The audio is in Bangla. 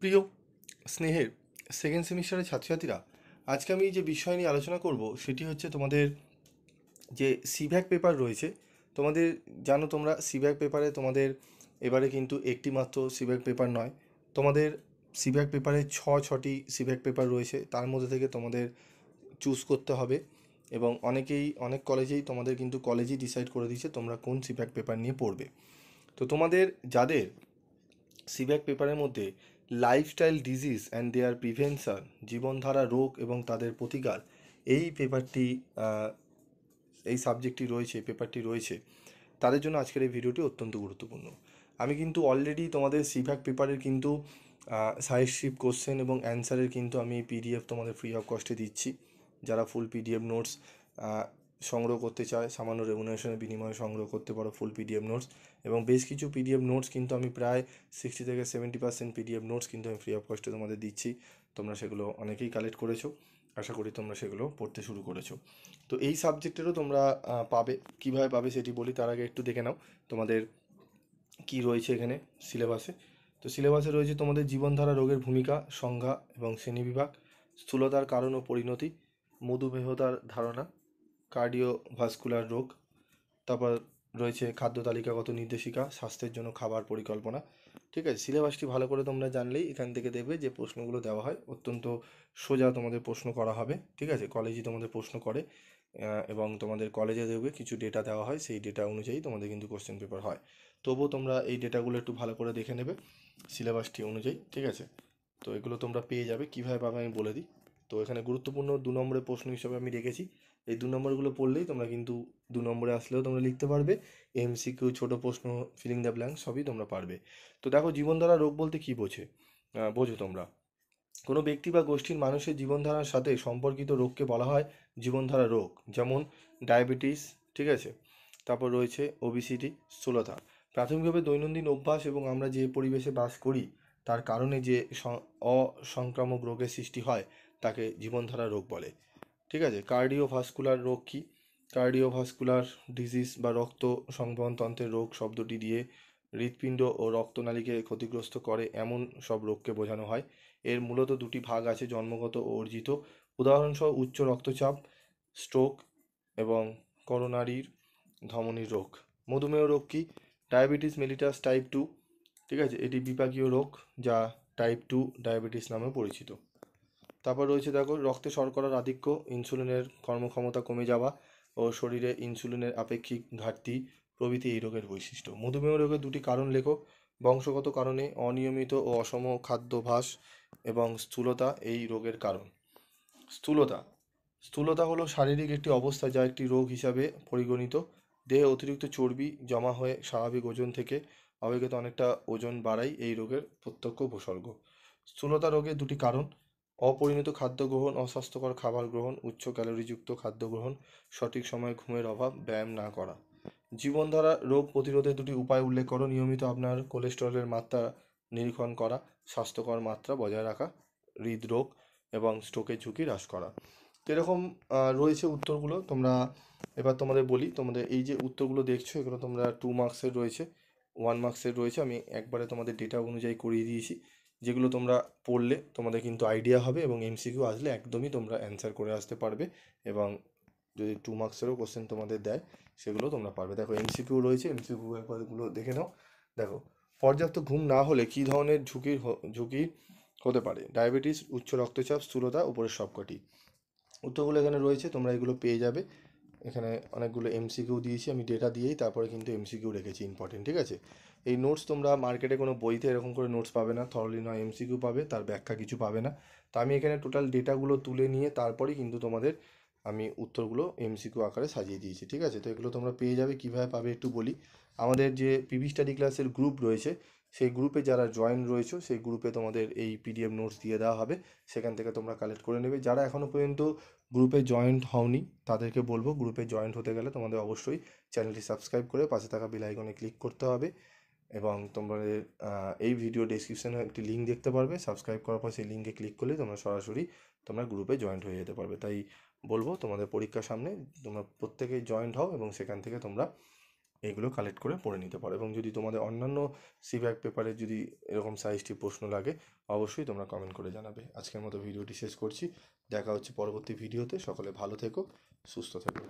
প্রিয় স্নেহের সেকেন্ড সেমিস্টারের ছাত্রছাত্রীরা, আজকে আমি যে বিষয় নিয়ে আলোচনা করব সেটি হচ্ছে তোমাদের যে সিভ্যাক পেপার রয়েছে। তোমাদের জানো তোমরা সিভ্যাক পেপারে তোমাদের এবারে কিন্তু একটি মাত্র সিভ্যাক পেপার নয়, তোমাদের সিভ্যাক পেপারে ছটি সিভ্যাক পেপার রয়েছে। তার মধ্যে থেকে তোমাদের চুজ করতে হবে এবং অনেক কলেজেই তোমাদের কিন্তু কলেজই ডিসাইড করে দিয়েছে তোমরা কোন সিভ্যাক পেপার নিয়ে পড়বে। তো তোমাদের যাদের সিভ্যাক পেপারের মধ্যে lifestyle disease and their prevention, জীবনধারা রোগ এবং তাদের প্রতিকার, এই পেপারটি এই সাবজেক্টটি রয়েছে, পেপারটি রয়েছে, তাদের জন্য আজকের এই ভিডিওটি অত্যন্ত গুরুত্বপূর্ণ। আমি কিন্তু অলরেডি তোমাদের সিভ্যাক পেপারের কিন্তু সাজেস্টিভ কোশ্চেন এবং অ্যান্সারের কিন্তু আমি পিডিএফ তোমাদের ফ্রি অফ কস্টে দিচ্ছি। যারা ফুল পিডিএফ নোটস সংগ্রহ করতে চায়, সামান্য রেমুনারেশনের বিনিময়ে সংগ্রহ করতে পারো ফুল পিডিএফ নোটস। এবং বেশ কিছু পিডিএফ নোটস কিন্তু আমি প্রায় 60 থেকে 70% পিডিএফ নোটস কিন্তু আমি ফ্রি অফ কস্টে তোমাদের দিচ্ছি। তোমরা সেগুলো অনেকেই কালেক্ট করেছো, আশা করি তোমরা সেগুলো পড়তে শুরু করেছো। তো এই সাবজেক্টেরও তোমরা পাবে। কীভাবে পাবে সেটি বলি, তার আগে একটু দেখে নাও তোমাদের কি রয়েছে এখানে সিলেবাসে। তো সিলেবাসে রয়েছে তোমাদের জীবনধারা রোগের ভূমিকা, সংজ্ঞা এবং শ্রেণীবিভাগ, স্থূলতার কারণ ও পরিণতি, মধুমেহতার ধারণা, কার্ডিওভাস্কুলার রোগ, তারপর রয়েছে খাদ্য তালিকাগত নির্দেশিকা, স্বাস্থ্যের জন্য খাবার পরিকল্পনা। ঠিক আছে, সিলেবাসটি ভালো করে তোমরা জানলেই এখান থেকে দেখবে যে প্রশ্নগুলো দেওয়া হয় অত্যন্ত সোজা তোমাদের প্রশ্ন করা হবে। ঠিক আছে, কলেজই তোমাদের প্রশ্ন করে এবং তোমাদের কলেজে দেখবে কিছু ডেটা দেওয়া হয়, সেই ডেটা অনুযায়ী তোমাদের কিন্তু কোশ্চেন পেপার হয়। তবুও তোমরা এই ডেটাগুলো একটু ভালো করে দেখে নেবে সিলেবাসটি অনুযায়ী। ঠিক আছে, তো এগুলো তোমরা পেয়ে যাবে। কীভাবে পাবে আমি বলে দিই। তো এখানে গুরুত্বপূর্ণ 2 নম্বরের প্রশ্ন হিসেবে আমি রেখেছি। এই 2 নম্বরগুলো পড়লেই তোমরা কিন্তু 2 নম্বরে আসলেও তোমরা লিখতে পারবে। এমসিকিউ, ছোটো প্রশ্ন, ফিলিং দ্য ব্ল্যাঙ্ক সবই তোমরা পারবে। তো দেখো, জীবনধারা রোগ বলতে কী বোঝো তোমরা? কোনো ব্যক্তি বা গোষ্ঠীর মানুষের জীবনধারার সাথে সম্পর্কিত রোগকে বলা হয় জীবনধারা রোগ। যেমন ডায়াবেটিস, ঠিক আছে, তারপর রয়েছে ওবিসিটি, স্থূলতা। প্রাথমিকভাবে দৈনন্দিন অভ্যাস এবং আমরা যে পরিবেশে বাস করি তার কারণে যে অসংক্রামক রোগের সৃষ্টি হয় তাকে জীবনধারা রোগ বলে। ঠিক আছে, কার্ডিওভাস্কুলার রোগ কী? কার্ডিওভাস্কুলার ডিজিজ বা রক্ত সংবহনতন্ত্রের রোগ শব্দটি দিয়ে হৃৎপিণ্ড ও রক্তনালীকে ক্ষতিগ্রস্ত করে এমন সব রোগকে বোঝানো হয়। এর মূলত 2টি ভাগ আছে, জন্মগত ও অর্জিত। উদাহরণসহ উচ্চ রক্তচাপ, স্ট্রোক এবং করোনারির ধমনির রোগ। মধুমেহ রোগ কী? Diabetes mellitus type 2। ঠিক আছে, এটি বিপাকীয় রোগ যা টাইপ 2 ডায়াবেটিস নামে পরিচিত। তারপর রয়েছে দেখো, রক্তে শর্করার আধিক্য, ইনসুলিনের কর্মক্ষমতা কমে যাওয়া ও শরীরে ইনসুলিনের আপেক্ষিক ঘাটতি প্রভৃতি এই রোগের বৈশিষ্ট্য। মধুমেহ রোগের 2টি কারণ লেখো। বংশগত কারণে, অনিয়মিত ও অসম খাদ্যাভ্যাস এবং স্থূলতা এই রোগের কারণ। স্থূলতা স্থূলতা হলো শারীরিক একটি অবস্থা যা একটি রোগ হিসাবে পরিগণিত। দেহে অতিরিক্ত চর্বি জমা হয়ে স্বাভাবিক ওজন থেকে অবেগেত অনেকটা ওজন বাড়াই এই রোগের প্রত্যক্ষ উপসর্গ। স্থূলতা রোগের 2টি কারণ: অপরিমিত খাদ্য গ্রহণ, অস্বাস্থ্যকর খাবার গ্রহণ, উচ্চ ক্যালোরিযুক্ত খাদ্য গ্রহণ, সঠিক সময়ে ঘুমের অভাব, ব্যায়াম না করা। জীবনধারা রোগ প্রতিরোধের 2টি উপায় উল্লেখ করো। নিয়মিত আপনার কোলেস্টেরলের মাত্রা নিরীক্ষণ করা, স্বাস্থ্যকর মাত্রা বজায় রাখা, হৃদরোগ এবং স্ট্রোকের ঝুঁকি হ্রাস করা। তো এরকম রয়েছে উত্তরগুলো। তোমরা এবার তোমাদের বলি, তোমাদের এই যে উত্তরগুলো দেখছো এগুলো তোমরা 2 মার্কসের রয়েছে, 1 মার্কসের রয়েছে। আমি একবারে তোমাদের ডেটা অনুযায়ী করিয়ে দিয়েছি, যেগুলো তোমরা পড়লে তোমাদের কিন্তু আইডিয়া হবে এবং এমসিকিউ আসলে একদমই তোমরা অ্যান্সার করে আসতে পারবে। এবং যদি 2 মার্কসেরও কোশ্চেন তোমাদের দেয় সেগুলো তোমরা পারবে। দেখো, এমসিকিউ রয়েছে, এমসিকিউ একবারগুলো দেখে নাও। দেখো, পর্যাপ্ত ঘুম না হলে কী ধরনের ঝুঁকি হতে পারে? ডায়াবেটিস, উচ্চ রক্তচাপ, স্থূলতা, উপরের সবকটি। উত্তরগুলো এখানে রয়েছে, তোমরা এগুলো পেয়ে যাবে। এখানে অনেকগুলো এমসিকিউ দিয়েছি আমি, ডেটা দিয়েই তারপরে কিন্তু এমসিকিউ রেখেছি ইম্পর্টেন্ট। ঠিক আছে, এই নোটস তোমরা মার্কেটে কোনো বইতে এরকম করে নোটস পাবে না, থরলি নয় এমসিকিউ পাবে, তার ব্যাখ্যা কিছু পাবে না। তো আমি এখানে টোটাল ডেটাগুলো তুলে নিয়ে তারপরেই কিন্তু তোমাদের আমি উত্তরগুলো এমসিকিউ আকারে সাজিয়ে দিয়েছি। ঠিক আছে, তো এগুলো তোমরা পেয়ে যাবে। কীভাবে পাবে একটু বলি। আমাদের যে পিভি স্টাডি ক্লাসের গ্রুপ রয়েছে সেই গ্রুপে যারা জয়েন রয়েছে সেই গ্রুপে তোমাদের এই পিডিএফ নোটস দিয়ে দেওয়া হবে, সেখান থেকে তোমরা কালেক্ট করে নেবে। যারা এখনও পর্যন্ত গ্রুপে জয়েন্ট হওনি তাদেরকে বলবো, গ্রুপে জয়েন্ট হতে গেলে তোমাদের অবশ্যই চ্যানেলটি সাবস্ক্রাইব করে পাশে থাকা বেল আইকনে ক্লিক করতে হবে। এবং তোমাদের এই ভিডিও ডেসক্রিপশনে একটি লিঙ্ক দেখতে পারবে, সাবস্ক্রাইব করার পর সেই লিঙ্কে ক্লিক করলে তোমরা সরাসরি তোমরা গ্রুপে জয়েন্ট হয়ে যেতে পারবে। তাই বলবো, তোমাদের পরীক্ষার সামনে তোমরা প্রত্যেকেই জয়েন্ট হও এবং সেখান থেকে তোমরা এইগুলো কালেক্ট করে পড়ে নিতে পারো। এবং যদি তোমাদের অন্যান্য সিব্যাক পেপারে যদি এরকম সাইজটি প্রশ্ন লাগে অবশ্যই তোমরা কমেন্ট করে জানাবে। আজকের মতো ভিডিওটি শেষ করছি, দেখা হচ্ছে পরবর্তী ভিডিওতে। সকলে ভালো থেকো, সুস্থ থেকো।